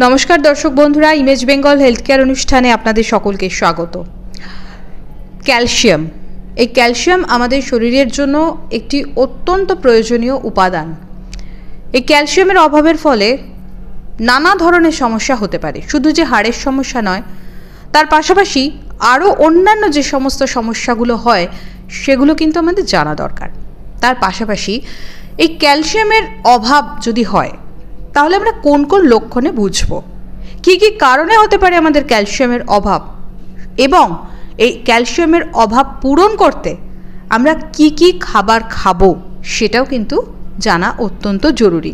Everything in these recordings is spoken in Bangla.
নমস্কার দর্শক বন্ধুরা, ইমেজ বেঙ্গল হেলথ কেয়ার অনুষ্ঠানে আপনাদের সকলকে স্বাগত। ক্যালসিয়াম, এই ক্যালসিয়াম আমাদের শরীরের জন্য একটি অত্যন্ত প্রয়োজনীয় উপাদান। এই ক্যালসিয়ামের অভাবের ফলে নানা ধরনের সমস্যা হতে পারে। শুধু যে হাড়ের সমস্যা নয়, তার পাশাপাশি আরও অন্যান্য যে সমস্ত সমস্যাগুলো হয় সেগুলো কিন্তু আমাদের জানা দরকার। তার পাশাপাশি এই ক্যালসিয়ামের অভাব যদি হয় তাহলে আমরা কোন কোন লক্ষণে বুঝব, কী কী কারণে হতে পারে আমাদের ক্যালসিয়ামের অভাব, এবং এই ক্যালসিয়ামের অভাব পূরণ করতে আমরা কি কি খাবার খাবো সেটাও কিন্তু জানা অত্যন্ত জরুরি।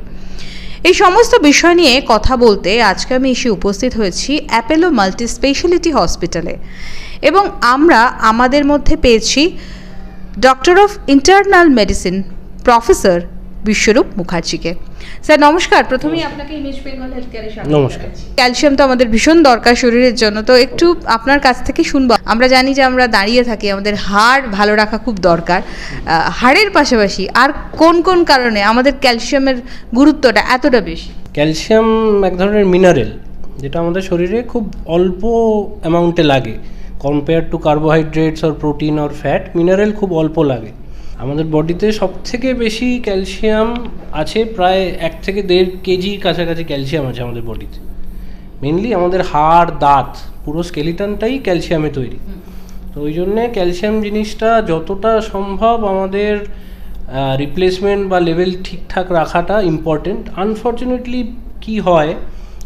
এই সমস্ত বিষয় নিয়ে কথা বলতে আজকে আমি এসে উপস্থিত হয়েছি অ্যাপোলো মাল্টি স্পেশালিটি হসপিটালে, এবং আমরা আমাদের মধ্যে পেয়েছি doctor of internal medicine professor Biswarup মুখার্জিকে। স্যার নমস্কার। প্রথমেই আপনাকে ইমেজ বেঙ্গল হেলথ কেয়ারে স্বাগত। নমস্কার। ক্যালসিয়াম তো আমাদের ভীষণ দরকার শরীরের জন্য, তো একটু আপনার কাছ থেকে শুনবো। আমরা জানি যে আমরা দাঁড়িয়ে থাকি, আমাদের হাড় ভালো রাখা খুব দরকার। হাড়ের পাশাপাশি আর কোন কোন কারণে আমাদের ক্যালসিয়ামের গুরুত্বটা এতটা বেশি? ক্যালসিয়াম এক ধরনের মিনারেল, যেটা আমাদের শরীরে খুব অল্প অ্যামাউন্টে লাগে compare to carbohydrates or protein or fat. Mineral খুব অল্প লাগে। আমাদের বডিতে সবথেকে বেশি ক্যালসিয়াম আছে, প্রায় 1 থেকে 1.5 কেজির কাছাকাছি ক্যালসিয়াম আছে আমাদের বডিতে। মেনলি আমাদের হাড়, দাঁত, পুরো স্কেলিটনটাই ক্যালসিয়ামে তৈরি। তো ওই জন্যে ক্যালসিয়াম জিনিসটা যতটা সম্ভব আমাদের রিপ্লেসমেন্ট বা লেভেল ঠিকঠাক রাখাটা ইম্পর্টেন্ট। আনফর্চুনেটলি কি হয়,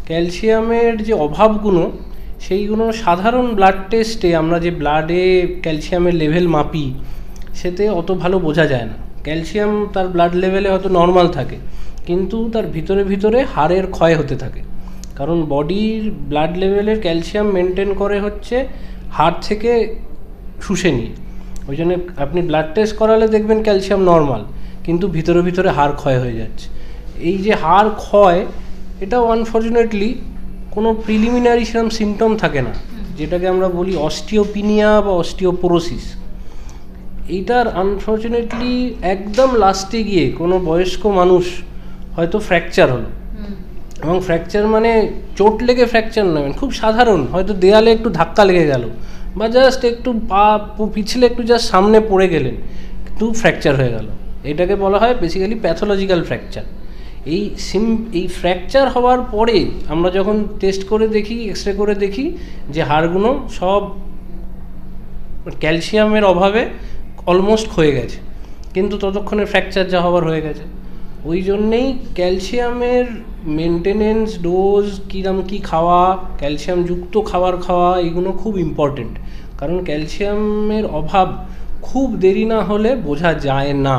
ক্যালসিয়ামের যে অভাবগুলো সেইগুলো সাধারণ ব্লাড টেস্টে আমরা যে ব্লাডে ক্যালসিয়ামের লেভেল মাপি সেতে অত ভালো বোঝা যায় না। ক্যালসিয়াম তার ব্লাড লেভেলে হয়তো নর্মাল থাকে, কিন্তু তার ভিতরে ভিতরে হাড়ের ক্ষয় হতে থাকে। কারণ বডির ব্লাড লেভেলের ক্যালসিয়াম মেনটেন করে হচ্ছে হাড় থেকে শুষে নিয়ে। ওই জন্য আপনি ব্লাড টেস্ট করালে দেখবেন ক্যালসিয়াম নর্মাল, কিন্তু ভিতরে ভিতরে হাড় ক্ষয় হয়ে যাচ্ছে। এই যে হাড় ক্ষয়, এটাও আনফর্চুনেটলি কোনো প্রিলিমিনারি সেরকম সিমটম থাকে না, যেটাকে আমরা বলি অস্টিওপিনিয়া বা অস্টিওপোরোসিস। এইটার আনফর্চুনেটলি একদম লাস্টে গিয়ে কোনো বয়স্ক মানুষ হয়তো ফ্র্যাকচার হলো, এবং ফ্র্যাকচার মানে চোট লেগে ফ্র্যাকচার নেবেন, খুব সাধারণ, হয়তো দেয়ালে একটু ধাক্কা লেগে গেল বা জাস্ট একটু পা পিছলে একটু জাস্ট সামনে পড়ে গেলেন, কিন্তু ফ্র্যাকচার হয়ে গেল। এটাকে বলা হয় বেসিক্যালি প্যাথোলজিক্যাল ফ্র্যাকচার। এই ফ্র্যাকচার হওয়ার পরে আমরা যখন টেস্ট করে দেখি, এক্সরে করে দেখি যে হাড়গুলো সব ক্যালসিয়ামের অভাবে অলমোস্ট ক্ষয়ে গেছে, কিন্তু ততক্ষণে ফ্র্যাকচার যা হওয়ার হয়ে গেছে। ওই জন্যেই ক্যালসিয়ামের মেনটেনেন্স, ডোজ, কীরকম কী খাওয়া, ক্যালসিয়ামযুক্ত খাবার খাওয়া, এগুলো খুব ইম্পর্টেন্ট। কারণ ক্যালসিয়ামের অভাব খুব দেরি না হলে বোঝা যায় না।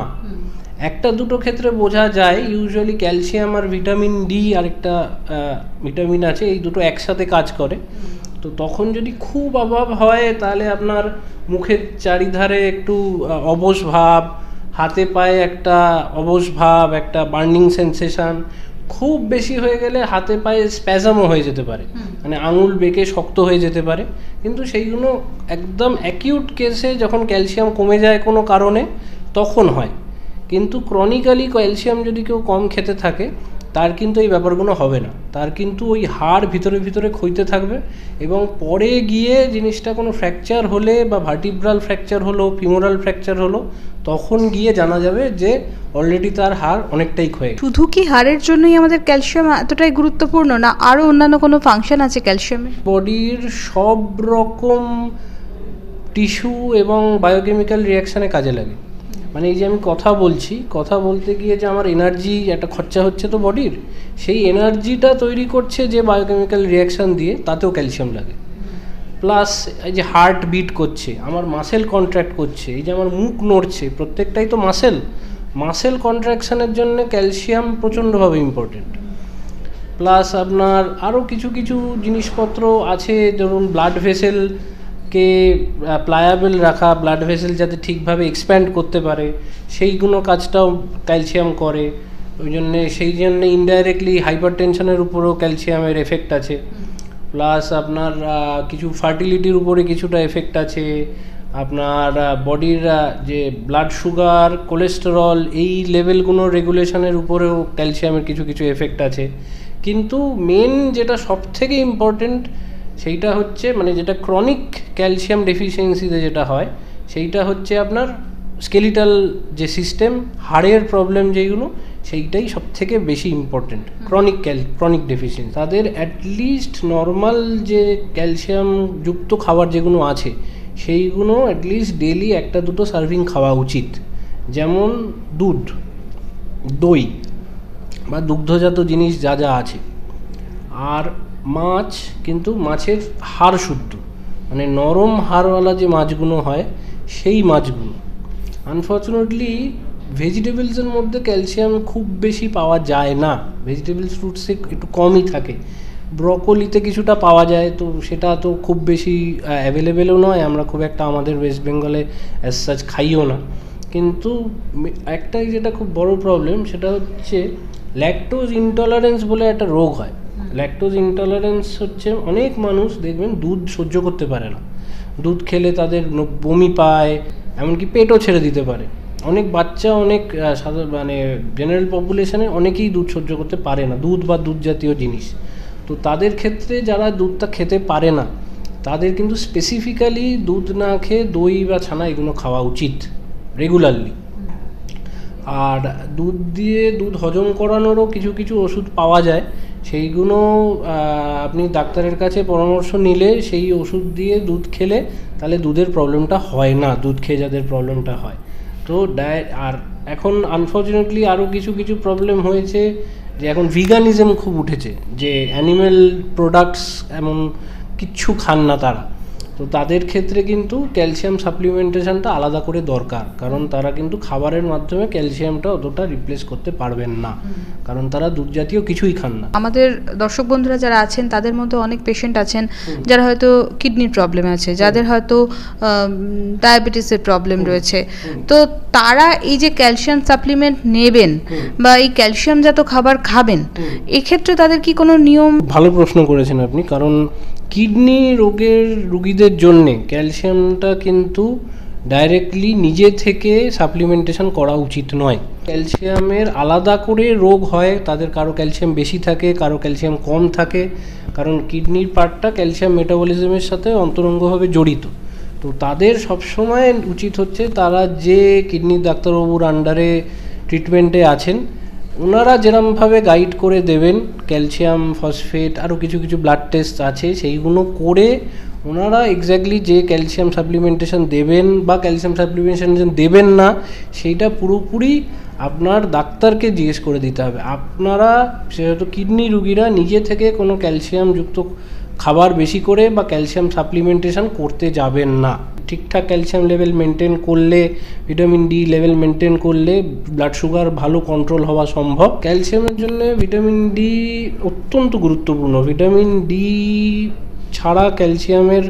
একটা দুটো ক্ষেত্রে বোঝা যায়, ইউজুয়ালি ক্যালসিয়াম আর ভিটামিন ডি আরেকটা ভিটামিন আছে, এই দুটো একসাথে কাজ করে। তো তখন যদি খুব অভাব হয় তাহলে আপনার মুখের চারিধারে একটু অবশ ভাব, হাতে পায়ে একটা অবশ ভাব, একটা বার্নিং সেন্সেশন, খুব বেশি হয়ে গেলে হাতে পায়ে স্প্যাজমও হয়ে যেতে পারে, মানে আঙুল বেঁকে শক্ত হয়ে যেতে পারে। কিন্তু সেইগুলো একদম অ্যাকিউট কেসে যখন ক্যালসিয়াম কমে যায় কোনো কারণে তখন হয়। কিন্তু ক্রনিক্যালি ক্যালসিয়াম যদি কেউ কম খেতে থাকে তার কিন্তু এই ব্যাপারগুলো হবে না, তার কিন্তু ওই হাড় ভিতরে ভিতরে ক্ষইতে থাকবে, এবং পরে গিয়ে জিনিসটা কোনো ফ্র্যাকচার হলে বা ভার্টিব্রাল ফ্র্যাকচার হলো, ফিমোরাল ফ্র্যাকচার হলো, তখন গিয়ে জানা যাবে যে অলরেডি তার হাড় অনেকটাই ক্ষয়ে। শুধু কি হাড়ের জন্যই আমাদের ক্যালসিয়াম এতটাই গুরুত্বপূর্ণ, না আরও অন্যান্য কোনো ফাংশন আছে ক্যালসিয়ামের? বডির সব রকম টিস্যু এবং বায়োকেমিক্যাল রিয়াকশানে কাজে লাগে। মানে এই যে আমি কথা বলছি, কথা বলতে গিয়ে যে আমার এনার্জি একটা খরচা হচ্ছে তো বডির, সেই এনার্জিটা তৈরি করছে যে বায়োকেমিক্যাল রিয়াকশান দিয়ে, তাতেও ক্যালসিয়াম লাগে। প্লাস এই যে হার্ট বিট করছে, আমার মাসেল কন্ট্র্যাক্ট করছে, এই যে আমার মুখ নড়ছে, প্রত্যেকটাই তো মাসেল কন্ট্রাকশানের জন্য ক্যালসিয়াম প্রচণ্ডভাবে ইম্পর্টেন্ট। প্লাস আপনার আরও কিছু কিছু জিনিসপত্র আছে, ধরুন ব্লাড ভেসেলকে প্লায়াবেল রাখা, ব্লাড ভেসেল যাতে ঠিকভাবে এক্সপ্যান্ড করতে পারে, সেইগুলো কাজটাও ক্যালসিয়াম করে। ওই জন্যে ইনডাইরেক্টলি হাইপার টেনশনের উপরেও ক্যালসিয়ামের এফেক্ট আছে। প্লাস আপনার কিছু ফার্টিলিটির উপরে কিছুটা এফেক্ট আছে। আপনার বডির যে ব্লাড সুগার, কোলেস্টেরল, এই লেভেলগুলো রেগুলেশনের উপরেও ক্যালসিয়ামের কিছু কিছু এফেক্ট আছে। কিন্তু মেন যেটা সব থেকে ইম্পর্টেন্ট সেইটা হচ্ছে মানে যেটা ক্রনিক ক্যালসিয়াম ডেফিসিয়েন্সিতে যেটা হয় সেইটা হচ্ছে আপনার স্কেলিটাল যে সিস্টেম, হাড়ের প্রবলেম যেগুলো, সেইটাই সব থেকে বেশি ইম্পর্টেন্ট। ক্রনিক ডেফিসিয়েন্সি তাদের অ্যাটলিস্ট নর্মাল যে ক্যালসিয়াম যুক্ত খাবার যেগুলো আছে সেইগুলো অ্যাটলিস্ট ডেলি 1-2 সার্ভিং খাওয়া উচিত। যেমন দুধ, দই বা দুগ্ধজাত জিনিস যা যা আছে, আর মাছ, কিন্তু মাছের হাড় শুদ্ধ, মানে নরম হাড়ওয়ালা যে মাছগুলো হয় সেই মাছগুলো। আনফর্চুনেটলি ভেজিটেবলসের মধ্যে ক্যালসিয়াম খুব বেশি পাওয়া যায় না, ভেজিটেবলস ফ্রুটসে একটু কমই থাকে। ব্রকলিতে কিছুটা পাওয়া যায়, তো সেটা তো খুব বেশি অ্যাভেলেবেলও নয়, আমরা খুব একটা আমাদের ওয়েস্ট বেঙ্গলে অ্যাজ সাচ খাইও না। কিন্তু একটাই যেটা খুব বড় প্রবলেম সেটা হচ্ছে ল্যাকটোজ ইনটলারেন্স বলে একটা রোগ হয়। ল্যাকটোজ ইনটলারেন্স হচ্ছে অনেক মানুষ দেখবেন দুধ সহ্য করতে পারে না, দুধ খেলে তাদের বমি পায়, এমনকি পেটও ছেড়ে দিতে পারে। অনেক বাচ্চা, অনেক মানে জেনারেল পপুলেশনে অনেকেই দুধ সহ্য করতে পারে না, দুধ বা দুধ জাতীয় জিনিস। তো তাদের ক্ষেত্রে যারা দুধটা খেতে পারে না তাদের কিন্তু স্পেসিফিক্যালি দুধ না খেয়ে দই বা ছানা এগুলো খাওয়া উচিত রেগুলারলি। আর দুধ হজম করানোরও কিছু কিছু ওষুধ পাওয়া যায়, সেইগুলো আপনি ডাক্তারের কাছে পরামর্শ নিলে সেই ওষুধ দিয়ে দুধ খেলে তাহলে দুধের প্রবলেমটা হয় না, দুধ খেয়ে যাদের প্রবলেমটা হয়। তো আর এখন আনফর্চুনেটলি আরও কিছু কিছু প্রবলেম হয়েছে যে এখন ভিগানিজম খুব উঠেছে, যে অ্যানিম্যাল প্রোডাক্টস এমন কিচ্ছু খান না তারা। তো তাদের ক্ষেত্রে কিন্তু ক্যালসিয়াম সাপ্লিমেন্টেশনটা আলাদা করে দরকার, কারণ তারা কিন্তু খাবারের মাধ্যমে ক্যালসিয়ামটা অতটা রিপ্লেস করতে পারবেন না, কারণ তারা দুধ জাতীয় কিছুই খান না। আমাদের দর্শক বন্ধুরা যারা আছেন তাদের মধ্যে অনেক পেশেন্ট আছেন যারা হয়তো কিডনির প্রবলেম আছে, যাদের হয়তো ডায়াবেটিসের প্রবলেম রয়েছে। তো তারা এই যে ক্যালসিয়াম সাপ্লিমেন্ট নেবেন বা এই ক্যালসিয়ামজাত খাবার খাবেন, এক্ষেত্রে তাদের কি কোনো নিয়ম? ভালো প্রশ্ন করেছেন আপনি, কারণ কিডনি রোগের রুগীদের জন্যে ক্যালসিয়ামটা কিন্তু ডাইরেক্টলি নিজে থেকে সাপ্লিমেন্টেশন করা উচিত নয়। ক্যালসিয়ামের আলাদা করে রোগ হয়, তাদের কারো ক্যালসিয়াম বেশি থাকে, কারো ক্যালসিয়াম কম থাকে, কারণ কিডনির পার্টটা ক্যালসিয়াম মেটাবলিজমের সাথে অন্তরঙ্গভাবে জড়িত। তো তাদের সবসময় উচিত হচ্ছে তারা যে কিডনির ডাক্তারবাবুর আন্ডারে ট্রিটমেন্টে আছেন ওনারা যেরমভাবে গাইড করে দেবেন, ক্যালসিয়াম, ফসফেট, আরও কিছু কিছু ব্লাড টেস্ট আছে সেইগুলো করে ওনারা এক্স্যাক্টলি যে ক্যালসিয়াম সাপ্লিমেন্টেশন দেবেন বা ক্যালসিয়াম সাপ্লিমেন্টেশন দেবেন না সেইটা পুরোপুরি আপনার ডাক্তারকে জিজ্ঞেস করে দিতে হবে। আপনারা সেহেতু কিডনি রুগীরা নিজে থেকে কোনো ক্যালসিয়ামযুক্ত খাবার বেশি করে বা ক্যালসিয়াম সাপ্লিমেন্টেশন করতে যাবেন না। ঠিকঠাক ক্যালসিয়াম লেভেল মেনটেন করলে, ভিটামিন ডি লেভেল মেনটেন করলে ব্লাড সুগার ভালো কন্ট্রোল হওয়া সম্ভব। ক্যালসিয়ামের জন্য ভিটামিন ডি অত্যন্ত গুরুত্বপূর্ণ। ভিটামিন ডি ছাড়া ক্যালসিয়ামের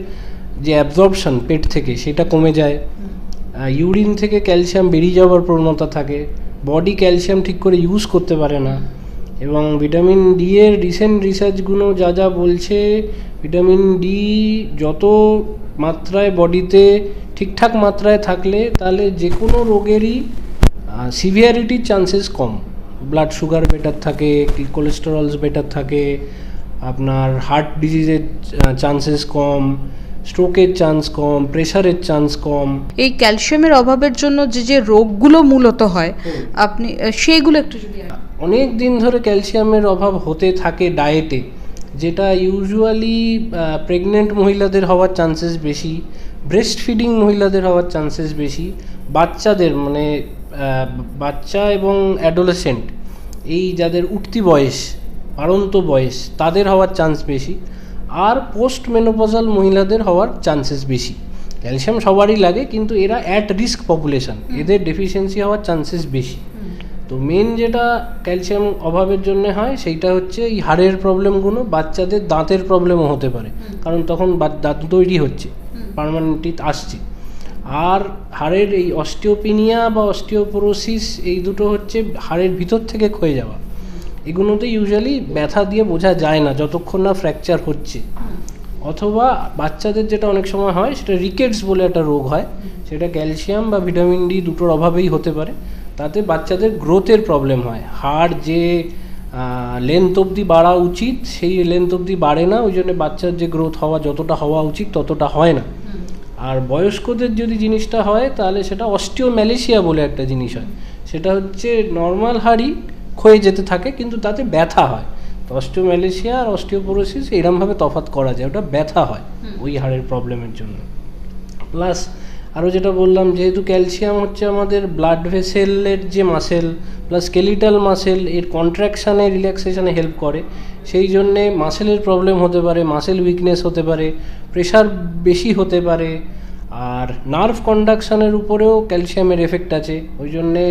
যে অ্যাবজর্পশন পেট থেকে সেটা কমে যায়, ইউরিন থেকে ক্যালসিয়াম বেরিয়ে যাওয়ার প্রবণতা থাকে, বডি ক্যালসিয়াম ঠিক করে ইউজ করতে পারে না। এবং ভিটামিন ডি এর রিসেন্ট রিসার্চগুলো যা যা বলছে, ভিটামিন ডি যত মাত্রায় বডিতে ঠিকঠাক মাত্রায় থাকলে তাহলে যে কোনো রোগেরই সিভিয়ারিটির চান্সেস কম, ব্লাড সুগার বেটার থাকে, কোলেস্টেরলস বেটার থাকে, আপনার হার্ট ডিজিজের চান্সেস কম, স্ট্রোকের চান্স কম, প্রেশারের চান্স কম। এই ক্যালসিয়ামের অভাবের জন্য যে যে রোগগুলো মূলত হয় আপনি সেইগুলো একটু যদি অনেক দিন ধরে ক্যালসিয়ামের অভাব হতে থাকে ডায়েটে, যেটা ইউজুয়ালি প্রেগনেন্ট মহিলাদের হওয়ার চান্সেস বেশি, ব্রেস্ট ফিডিং মহিলাদের হওয়ার চান্সেস বেশি, বাচ্চাদের মানে বাচ্চা এবং অ্যাডোলেসেন্ট এই যাদের উঠতি বয়স, বাড়ন্ত বয়স তাদের হওয়ার চান্স বেশি, আর পোস্ট মেনোপজাল মহিলাদের হওয়ার চান্সেস বেশি। ক্যালসিয়াম সবারই লাগে কিন্তু এরা অ্যাট রিস্ক পপুলেশন, এদের ডেফিসিয়েন্সি হওয়ার চান্সেস বেশি। তো মেন যেটা ক্যালসিয়াম অভাবের জন্য হয় সেইটা হচ্ছে এই হাড়ের প্রবলেমগুলো, বাচ্চাদের দাঁতের প্রবলেমও হতে পারে, কারণ তখন দাঁত তৈরি হচ্ছে, পার্মানেন্ট টিথ আসছে। আর হাড়ের এই অস্টিওপিনিয়া বা অস্টিওপোরোসিস এই দুটো হচ্ছে হাড়ের ভিতর থেকে ক্ষয়ে যাওয়া। এগুলোতে ইউজুয়ালি ব্যথা দিয়ে বোঝা যায় না যতক্ষণ না ফ্র্যাকচার হচ্ছে। অথবা বাচ্চাদের যেটা অনেক সময় হয় সেটা রিকেটস বলে একটা রোগ হয়, সেটা ক্যালসিয়াম বা ভিটামিন ডি দুটোর অভাবেই হতে পারে। তাতে বাচ্চাদের গ্রোথের প্রবলেম হয়, হাড় যে লেন্থ অবধি বাড়া উচিত সেই লেন্থ অবধি বাড়ে না, ওই জন্য বাচ্চার যে গ্রোথ হওয়া যতটা হওয়া উচিত ততটা হয় না। আর বয়স্কদের যদি জিনিসটা হয় তাহলে সেটা অস্টিওম্যালেশিয়া বলে একটা জিনিস হয়, সেটা হচ্ছে নর্মাল হাড়ই ক্ষয়ে যেতে থাকে কিন্তু তাতে ব্যথা হয়। তো অস্টিওম্যালেশিয়া আর অস্টিওপোরোসিস এরমভাবে তফাৎ করা যায়, ওটা ব্যথা হয় ওই হাড়ের প্রবলেমের জন্য। প্লাস আরও যেটা বললাম, যেহেতু ক্যালসিয়াম হচ্ছে আমাদের ব্লাড ভেসেলের যে মাসেল প্লাস স্কেলিটাল মাসেল, এর কন্ট্রাকশানে রিল্যাক্সেশনে হেল্প করে, সেই জন্যে মাসেলের প্রবলেম হতে পারে, মাসেল উইকনেস হতে পারে, প্রেশার বেশি হতে পারে, আর নার্ভ কন্ডাকশানের উপরেও ক্যালসিয়ামের এফেক্ট আছে। ওই জন্যে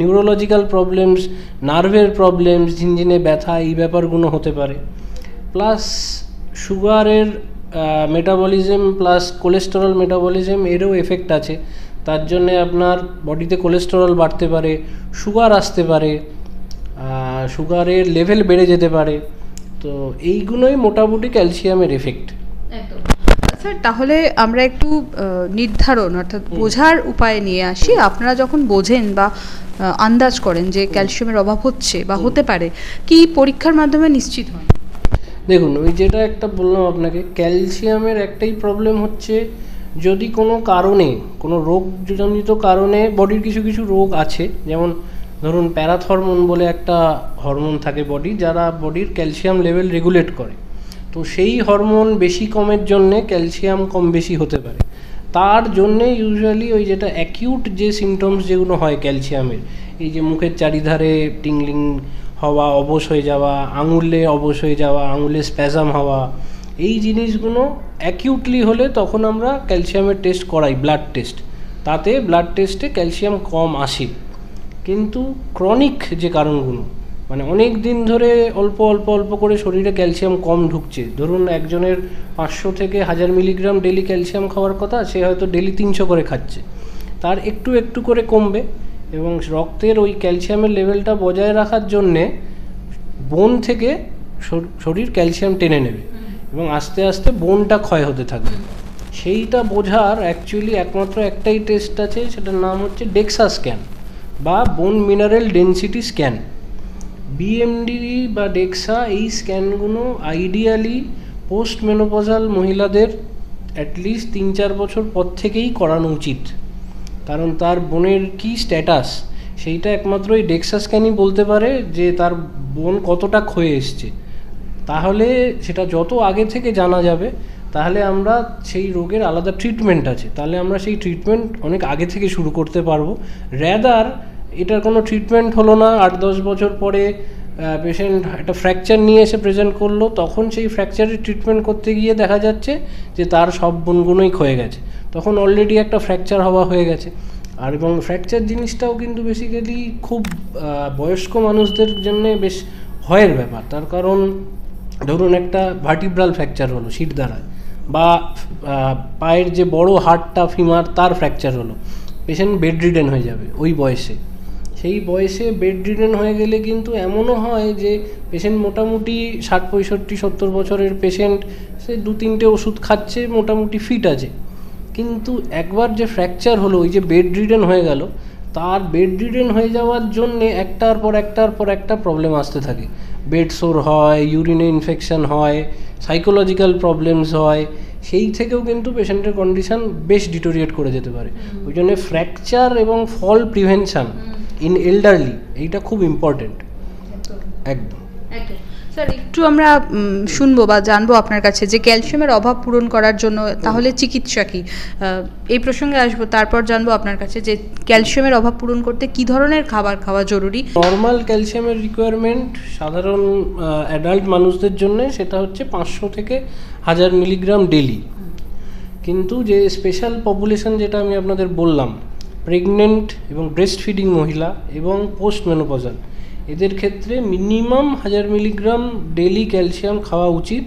নিউরোলজিক্যাল প্রবলেমস, নার্ভের প্রবলেমস, ঝিনঝিনে ব্যথা, এই ব্যাপারগুলো হতে পারে। প্লাস সুগারের মেটাবলিজম প্লাস কোলেস্টেরল মেটাবলিজম এরও এফেক্ট আছে, তার জন্যে আপনার বডিতে কোলেস্টেরল বাড়তে পারে, সুগার আসতে পারে, সুগারের লেভেল বেড়ে যেতে পারে। তো এইগুলোই মোটামুটি ক্যালসিয়ামের এফেক্ট। স্যার, তাহলে আমরা একটু নির্ধারণ অর্থাৎ বোঝার উপায় নিয়ে আসি। আপনারা যখন বোঝেন বা আন্দাজ করেন যে ক্যালসিয়ামের অভাব হচ্ছে বা হতে পারে, কি পরীক্ষার মাধ্যমে নিশ্চিত হয়? দেখুন, ওই যেটা একটা বললাম আপনাকে, ক্যালসিয়ামের একটাই প্রবলেম হচ্ছে যদি কোনো কারণে, কোনো রোগজনিত কারণে, বডির কিছু কিছু রোগ আছে, যেমন ধরুন প্যারাথরমোন বলে একটা হরমোন থাকে বডি, যারা বডির ক্যালসিয়াম লেভেল রেগুলেট করে, তো সেই হরমোন বেশি কমের জন্যে ক্যালসিয়াম কম বেশি হতে পারে। তার জন্যে ইউজুয়ালি ওই যেটা অ্যাকিউট যে সিমটমস যেগুলো হয় ক্যালসিয়ামের, এই যে মুখের চারিধারে টিংলিং হওয়া, অবশ হয়ে যাওয়া, আঙুলে অবশ হয়ে যাওয়া, আঙুলে স্প্যাজাম হওয়া, এই জিনিসগুলো অ্যাকিউটলি হলে তখন আমরা ক্যালসিয়ামের টেস্ট করাই, ব্লাড টেস্ট। তাতে ব্লাড টেস্টে ক্যালসিয়াম কম আসে। কিন্তু ক্রনিক যে কারণগুলো, মানে অনেক দিন ধরে অল্প অল্প অল্প করে শরীরে ক্যালসিয়াম কম ঢুকছে, ধরুন একজনের 500 থেকে 1000 মিলিগ্রাম ডেলি ক্যালসিয়াম খাওয়ার কথা, সে হয়তো ডেলি 300 করে খাচ্ছে, তার একটু একটু করে কমবে, এবং রক্তের ওই ক্যালসিয়ামের লেভেলটা বজায় রাখার জন্যে বোন থেকে শরীর ক্যালসিয়াম টেনে নেবে এবং আস্তে আস্তে বোনটা ক্ষয় হতে থাকবে। সেইটা বোঝার অ্যাকচুয়ালি একমাত্র একটাই টেস্ট আছে, সেটার নাম হচ্ছে ডেক্সা স্ক্যান বা বোন মিনারেল ডেনসিটি স্ক্যান। বিএমডি বা ডেক্সা, এই স্ক্যানগুলো আইডিয়ালি পোস্ট মেনোপজাল মহিলাদের অ্যাটলিস্ট 3-4 বছর পর থেকেই করানো উচিত, কারণ তার বোনের কি স্ট্যাটাস সেইটা একমাত্র এই ডেক্সা স্ক্যানই বলতে পারে যে তার বোন কতটা ক্ষয়ে এসছে। তাহলে সেটা যত আগে থেকে জানা যাবে, তাহলে আমরা সেই রোগের আলাদা ট্রিটমেন্ট আছে, তাহলে আমরা সেই ট্রিটমেন্ট অনেক আগে থেকে শুরু করতে পারবো। র্যাদার এটার কোনো ট্রিটমেন্ট হলো না, 8-10 বছর পরে পেশেন্ট একটা ফ্র্যাকচার নিয়ে এসে প্রেজেন্ট করলো, তখন সেই ফ্র্যাকচারের ট্রিটমেন্ট করতে গিয়ে দেখা যাচ্ছে যে তার সব বোনগুলোই ক্ষয়ে গেছে, তখন অলরেডি একটা ফ্র্যাকচার হওয়া হয়ে গেছে। আর এবং ফ্র্যাকচার জিনিসটাও কিন্তু বেসিক্যালি খুব বয়স্ক মানুষদের জন্য বেশ ভয়ের ব্যাপার। তার কারণ ধরুন একটা ভার্টিব্রাল ফ্র্যাকচার হলো শির দ্বারায়, বা পায়ের যে বড় হাড়টা ফিমার তার ফ্র্যাকচার হলো, পেশেন্ট বেড রিডেন হয়ে যাবে ওই বয়সে। সেই বয়সে বেড রিডেন হয়ে গেলে কিন্তু এমনও হয় যে পেশেন্ট মোটামুটি 60-65-70 বছরের পেশেন্ট, সে 2-3টে ওষুধ খাচ্ছে, মোটামুটি ফিট আছে, কিন্তু একবার যে ফ্র্যাকচার হলো, ওই যে বেড রিডেন হয়ে গেল, তার বেড রিডেন হয়ে যাওয়ার জন্যে একটার পর একটা প্রবলেম আসতে থাকে। বেড সোর হয়, ইউরিনে ইনফেকশন হয়, সাইকোলজিক্যাল প্রবলেমস হয়, সেই থেকেও কিন্তু পেশেন্টের কন্ডিশন বেশ ডিটোরিয়েট করে যেতে পারে। ওই জন্য ফ্র্যাকচার এবং ফল প্রিভেনশন ইন এল্ডারলি এইটা খুব ইম্পর্টেন্ট। একদম। স্যার, একটু আমরা শুনবো বা জানবো আপনার কাছে যে ক্যালসিয়ামের অভাব পূরণ করার জন্য তাহলে চিকিৎসা কি, এই প্রসঙ্গে আসবো। তারপর জানবো আপনার কাছে যে ক্যালসিয়ামের অভাব পূরণ করতে কি ধরনের খাবার খাওয়া জরুরি। নর্মাল ক্যালসিয়ামের রিকোয়ারমেন্ট সাধারণ অ্যাডাল্ট মানুষদের জন্য সেটা হচ্ছে 500 থেকে 1000 মিলিগ্রাম ডেলি। কিন্তু যে স্পেশাল পপুলেশন যেটা আমি আপনাদের বললাম, প্রেগনেন্ট এবং ব্রেস্ট ফিডিং মহিলা এবং পোস্ট মেনোপজাল, এদের ক্ষেত্রে মিনিমাম 1000 মিলিগ্রাম ডেলি ক্যালসিয়াম খাওয়া উচিত,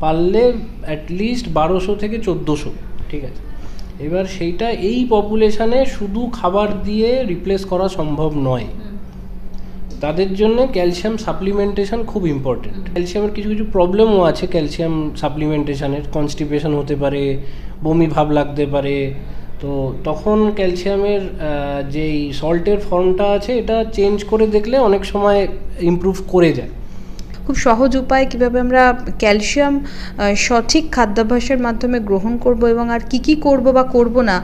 পারলে অ্যাটলিস্ট 1200 থেকে 1400, ঠিক আছে। এবার সেইটা এই পপুলেশানে শুধু খাবার দিয়ে রিপ্লেস করা সম্ভব নয়, তাদের জন্য ক্যালসিয়াম সাপ্লিমেন্টেশন খুব ইম্পর্টেন্ট। ক্যালসিয়ামের কিছু কিছু প্রবলেমও আছে ক্যালসিয়াম সাপ্লিমেন্টেশনের, কনস্টিপেশন হতে পারে, বমি ভাব লাগতে পারে, তো তখন ক্যালসিয়ামের যেই সল্টের ফর্মটা আছে এটা চেঞ্জ করে দেখলে অনেক সময় ইমপ্রুভ করে যায়। খুব সহজ উপায় কিভাবে আমরা ক্যালসিয়াম সঠিক খাদ্যাভ্যাসের মাধ্যমে গ্রহণ করব এবং আর কি করব বা করব না,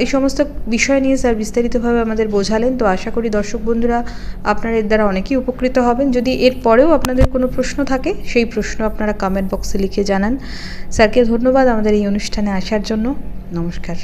এই সমস্ত বিষয় নিয়ে স্যার বিস্তারিতভাবে আমাদের বোঝালেন। তো আশা করি দর্শক বন্ধুরা আপনারা এর দ্বারা অনেকেই উপকৃত হবেন। যদি এর পরেও আপনাদের কোনো প্রশ্ন থাকে সেই প্রশ্ন আপনারা কমেন্ট বক্সে লিখে জানান। স্যারকে ধন্যবাদ আমাদের এই অনুষ্ঠানে আসার জন্য। নমস্কার।